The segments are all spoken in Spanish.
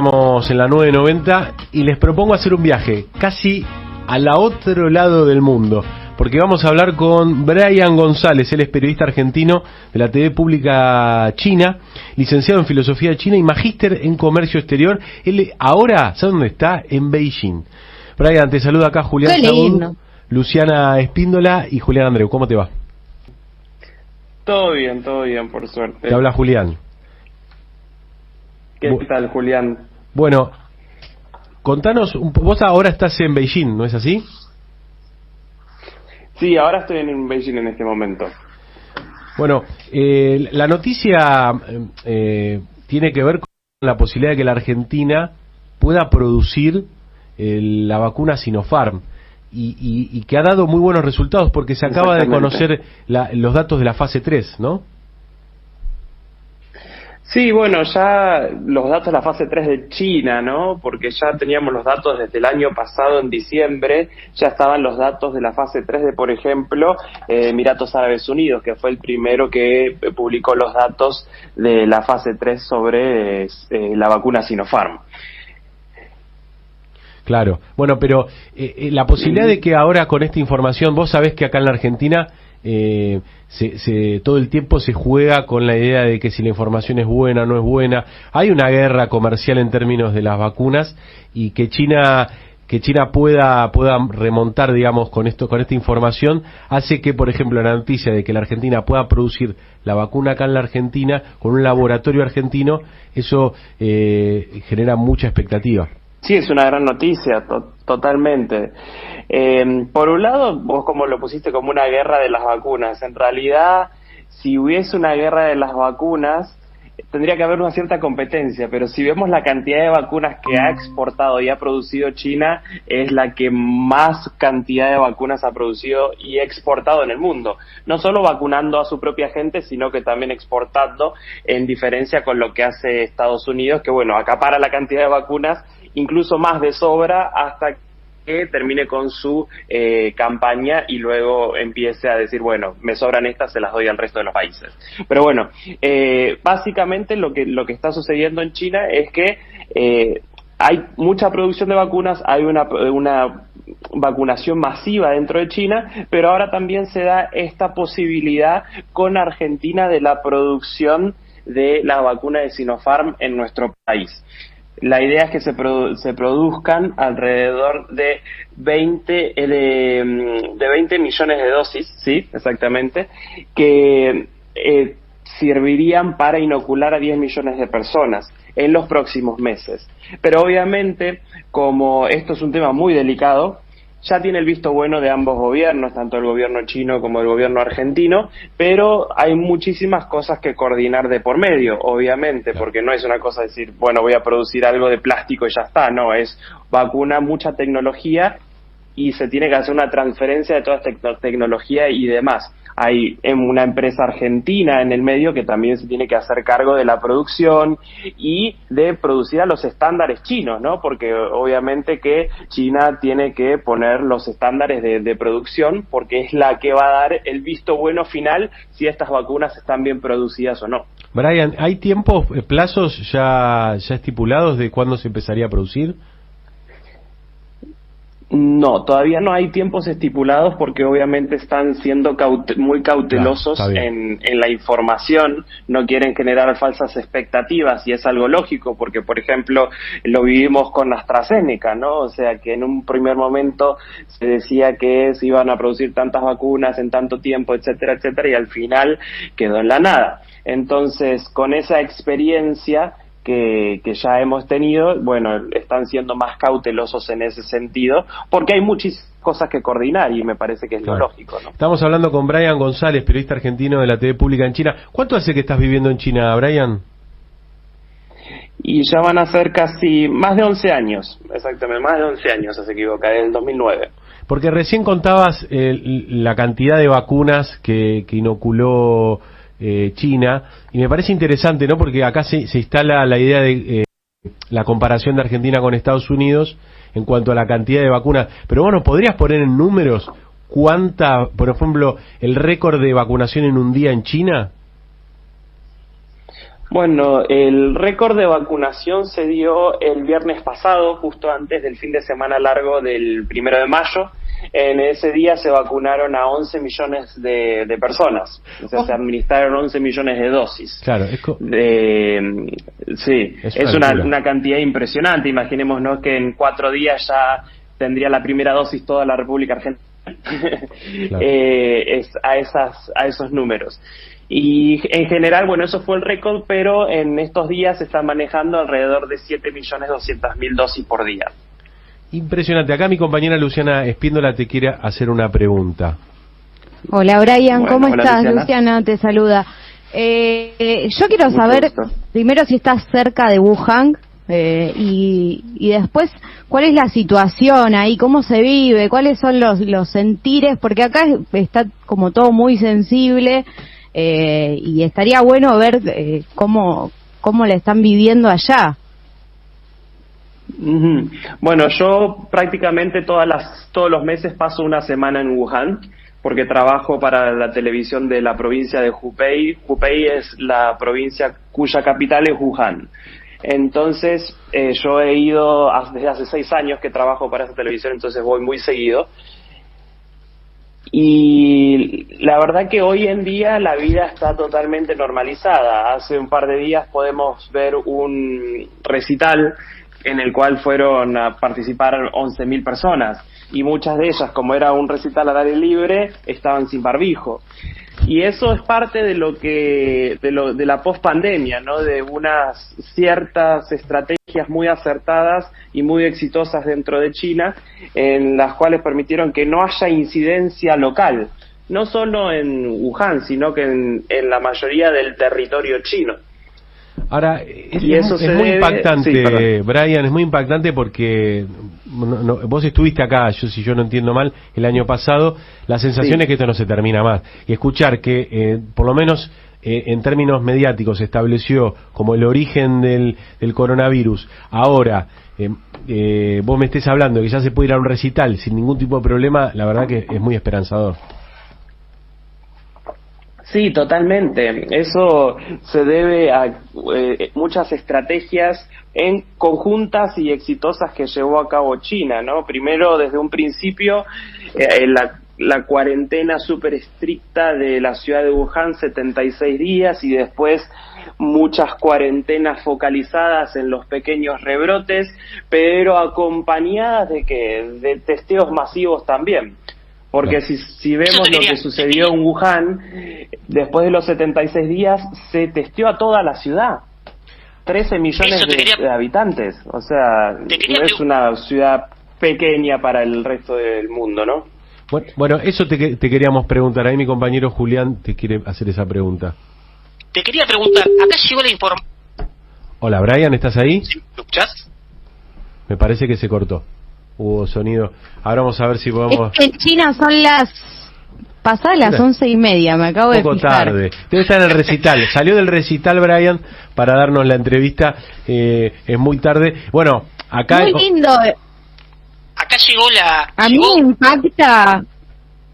Estamos en la 990 y les propongo hacer un viaje casi al otro lado del mundo, porque vamos a hablar con Brian González. Él es periodista argentino de la TV pública china, licenciado en filosofía china y magíster en comercio exterior. Él ahora, ¿sabe dónde está? En Beijing. Brian, te saluda acá Julián Saúl, Luciana Espíndola y Julián Andreu. ¿Cómo te va? Todo bien, por suerte. Te habla Julián. ¿Qué tal, Julián? Bueno, contanos, vos ahora estás en Beijing, ¿no es así? Sí, ahora estoy en Beijing en este momento. Bueno, la noticia tiene que ver con la posibilidad de que la Argentina pueda producir la vacuna Sinopharm y que ha dado muy buenos resultados porque se acaba de conocer los datos de la fase 3, ¿no? Sí, bueno, ya los datos de la fase 3 de China, ¿no? Porque ya teníamos los datos desde el año pasado, en diciembre, ya estaban los datos de la fase 3 de, por ejemplo, Emiratos Árabes Unidos, que fue el primero que publicó los datos de la fase 3 sobre la vacuna Sinopharm. Claro, bueno, pero la posibilidad de que ahora con esta información, vos sabés que acá en la Argentina todo el tiempo se juega con la idea de que si la información es buena o no es buena. Hay una guerra comercial en términos de las vacunas y que China pueda remontar, digamos, con esta información, hace que, por ejemplo, la noticia de que la Argentina pueda producir la vacuna acá en la Argentina con un laboratorio argentino, eso genera mucha expectativa. Sí, es una gran noticia, totalmente. Por un lado, vos como lo pusiste como una guerra de las vacunas. En realidad, si hubiese una guerra de las vacunas, tendría que haber una cierta competencia, pero si vemos la cantidad de vacunas que ha exportado y ha producido China, es la que más cantidad de vacunas ha producido y exportado en el mundo. No solo vacunando a su propia gente, sino que también exportando, en diferencia con lo que hace Estados Unidos, que bueno, acapara la cantidad de vacunas incluso más de sobra hasta que termine con su campaña y luego empiece a decir, bueno, me sobran estas, se las doy al resto de los países. Pero bueno, básicamente lo que está sucediendo en China es que hay mucha producción de vacunas, hay una vacunación masiva dentro de China, pero ahora también se da esta posibilidad con Argentina de la producción de la vacuna de Sinopharm en nuestro país. La idea es que se produzcan alrededor de 20 millones de dosis, sí, exactamente, que servirían para inocular a 10 millones de personas en los próximos meses. Pero obviamente, como esto es un tema muy delicado, ya tiene el visto bueno de ambos gobiernos, tanto el gobierno chino como el gobierno argentino, pero hay muchísimas cosas que coordinar de por medio, obviamente, porque no es una cosa decir, bueno, voy a producir algo de plástico y ya está, no, es vacuna, mucha tecnología y se tiene que hacer una transferencia de toda esta tecnología y demás. Hay una empresa argentina en el medio que también se tiene que hacer cargo de la producción y de producir a los estándares chinos, ¿no? Porque obviamente que China tiene que poner los estándares de producción porque es la que va a dar el visto bueno final si estas vacunas están bien producidas o no. Brian, ¿hay tiempos, plazos ya estipulados de cuándo se empezaría a producir? No, todavía no hay tiempos estipulados porque obviamente están siendo muy cautelosos en la información, no quieren generar falsas expectativas y es algo lógico porque, por ejemplo, lo vivimos con AstraZeneca, ¿no? O sea, que en un primer momento se decía que se iban a producir tantas vacunas en tanto tiempo, etcétera, etcétera, y al final quedó en la nada. Entonces, con esa experiencia que ya hemos tenido, bueno, están siendo más cautelosos en ese sentido, porque hay muchísimas cosas que coordinar y me parece que es lo lógico, ¿no? Estamos hablando con Brian González, periodista argentino de la TV pública en China. ¿Cuánto hace que estás viviendo en China, Brian? Y ya van a ser casi más de 11 años, exactamente, más de 11 años, se equivoca, desde el 2009. Porque recién contabas la cantidad de vacunas que inoculó China, y me parece interesante, ¿no? Porque acá se instala la idea de la comparación de Argentina con Estados Unidos en cuanto a la cantidad de vacunas, pero bueno, ¿podrías poner en números cuánta, por ejemplo, el récord de vacunación en un día en China? Bueno, el récord de vacunación se dio el viernes pasado, justo antes del fin de semana largo del 1 de mayo. En ese día se vacunaron a 11 millones de personas, o sea, se administraron 11 millones de dosis. Claro, sí, es una cantidad impresionante. Imaginémonos que en 4 días ya tendría la primera dosis toda la República Argentina. Claro. A esos números. Y en general, bueno, eso fue el récord, pero en estos días se están manejando alrededor de 7.200.000 dosis por día. Impresionante. Acá mi compañera Luciana Espíndola te quiere hacer una pregunta. Hola Brian, ¿cómo estás? Luciana te saluda. Yo quiero saber, primero, si estás cerca de Wuhan, y después, ¿cuál es la situación ahí? ¿Cómo se vive? ¿Cuáles son los sentires? Porque acá está como todo muy sensible, y estaría bueno ver cómo la están viviendo allá. Bueno, yo prácticamente todos los meses paso una semana en Wuhan, porque trabajo para la televisión de la provincia de Hubei. Hubei es la provincia cuya capital es Wuhan. Entonces, yo he ido desde hace 6 años que trabajo para esa televisión, entonces voy muy seguido. Y la verdad que hoy en día la vida está totalmente normalizada. Hace un par de días podemos ver un recital en el cual fueron a participar 11.000 personas, y muchas de ellas, como era un recital al aire libre, estaban sin barbijo. Y eso es parte de de la pospandemia, ¿no? De unas ciertas estrategias muy acertadas y muy exitosas dentro de China, en las cuales permitieron que no haya incidencia local, no solo en Wuhan, sino que en la mayoría del territorio chino. Ahora, es muy impactante, Brian, es muy impactante porque vos estuviste acá, si yo no entiendo mal, el año pasado. La sensación es que esto no se termina más. Y escuchar que, por lo menos en términos mediáticos, se estableció como el origen del coronavirus. Ahora, vos me estés hablando de que ya se puede ir a un recital sin ningún tipo de problema, la verdad que es muy esperanzador. Sí, totalmente. Eso se debe a muchas estrategias conjuntas y exitosas que llevó a cabo China, ¿no? Primero, desde un principio, la cuarentena súper estricta de la ciudad de Wuhan, 76 días, y después muchas cuarentenas focalizadas en los pequeños rebrotes, pero acompañadas de testeos masivos también. Porque si vemos lo que sucedió en Wuhan, después de los 76 días se testeó a toda la ciudad. 13 millones de habitantes. O sea, no es una ciudad pequeña para el resto del mundo, ¿no? Bueno, eso te queríamos preguntar. Ahí mi compañero Julián te quiere hacer esa pregunta. Te quería preguntar, acá llegó la información. Hola, Brian, ¿estás ahí? ¿Sí? ¿Me escuchás? Me parece que se cortó. Hubo sonido. Ahora vamos a ver si podemos... Es que en China son pasadas las 11:30, me acabo de fijar. Un poco tarde. Debe estar en el recital. Salió del recital, Brian, para darnos la entrevista. Es muy tarde. Bueno, acá... Muy lindo. Acá llegó A mí me impacta...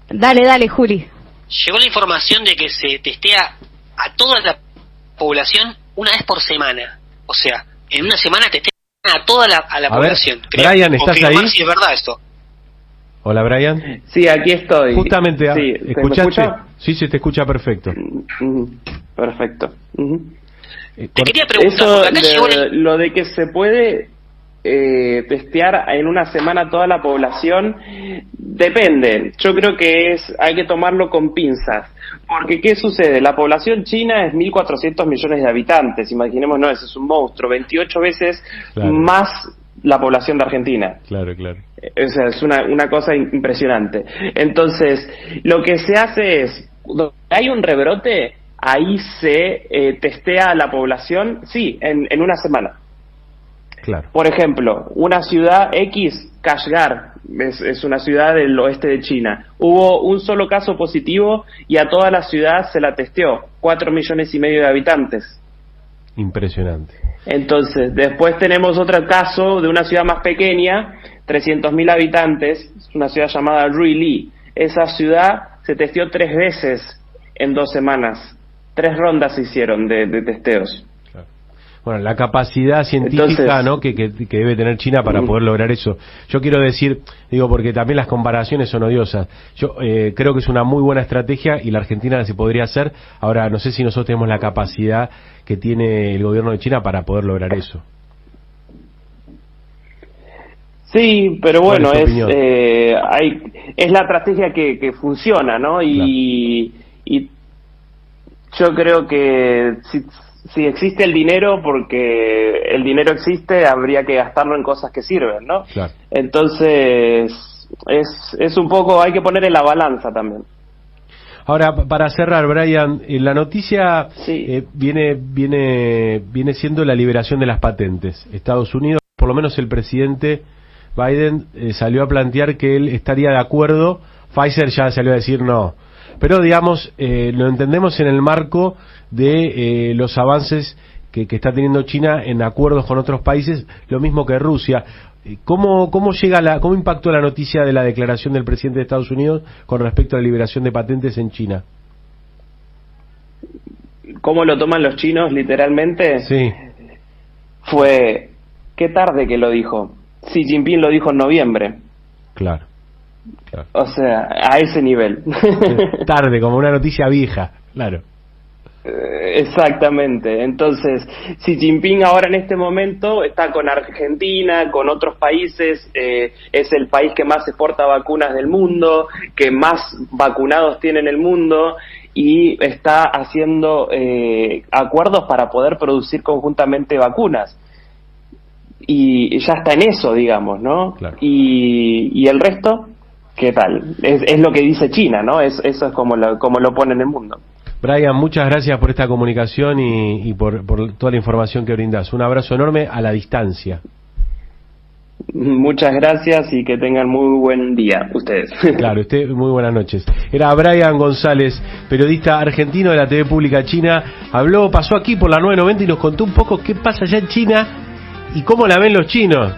Dale, Juli. Llegó la información de que se testea a toda la población una vez por semana. O sea, en una semana testea a toda la población. Brian, ¿estás ahí? Si es verdad esto. Hola, Brian. Sí, aquí estoy. Justamente, sí, ¿escuchaste? Sí, se te escucha perfecto. Perfecto. Te quería preguntar, eso lo de que se puede testear en una semana toda la población, depende. Yo creo que hay que tomarlo con pinzas. Porque, ¿qué sucede? La población china es 1.400 millones de habitantes. Imaginémonos, ese es un monstruo. 28 veces más la población de Argentina. Claro. O sea, es una cosa impresionante. Entonces, lo que se hace es, donde hay un rebrote, ahí se testea a la población, sí, en una semana. Claro. Por ejemplo, una ciudad X, Kashgar, es una ciudad del oeste de China. Hubo un solo caso positivo y a toda la ciudad se la testeó. 4,5 millones de habitantes. Impresionante. Entonces, después tenemos otro caso de una ciudad más pequeña, 300.000 habitantes, es una ciudad llamada Ruili. Esa ciudad se testeó 3 veces en 2 semanas. 3 rondas se hicieron de testeos. Bueno, la capacidad científica, ¿no?, que debe tener China para poder lograr eso. Yo quiero decir, digo, porque también las comparaciones son odiosas. Yo creo que es una muy buena estrategia y la Argentina se podría hacer. Ahora, no sé si nosotros tenemos la capacidad que tiene el gobierno de China para poder lograr eso. Sí, pero bueno, es la estrategia que funciona, ¿no? Y yo creo que si existe el dinero, porque el dinero existe, habría que gastarlo en cosas que sirven, ¿no? Claro. Entonces, es un poco, hay que poner en la balanza también. Ahora, para cerrar, Brian, la noticia viene siendo la liberación de las patentes. Estados Unidos, por lo menos el presidente Biden salió a plantear que él estaría de acuerdo. Pfizer ya salió a decir no. Pero, digamos, lo entendemos en el marco de los avances que está teniendo China en acuerdos con otros países, lo mismo que Rusia. ¿Cómo impactó la noticia de la declaración del presidente de Estados Unidos con respecto a la liberación de patentes en China? ¿Cómo lo toman los chinos, literalmente? Sí. Fue, qué tarde que lo dijo. Xi Jinping lo dijo en noviembre. Claro. O sea, a ese nivel. Tarde, como una noticia vieja, claro. Exactamente. Entonces, Xi Jinping ahora en este momento está con Argentina, con otros países, es el país que más exporta vacunas del mundo, que más vacunados tiene en el mundo, y está haciendo acuerdos para poder producir conjuntamente vacunas. Y ya está en eso, digamos, ¿no? Claro. Y el resto, ¿qué tal? Es lo que dice China, ¿no? Eso es como lo pone en el mundo. Brian, muchas gracias por esta comunicación y por toda la información que brindas. Un abrazo enorme a la distancia. Muchas gracias y que tengan muy buen día ustedes. Claro, usted, muy buenas noches. Era Brian González, periodista argentino de la TV Pública China. Pasó aquí por la 990 y nos contó un poco qué pasa allá en China y cómo la ven los chinos.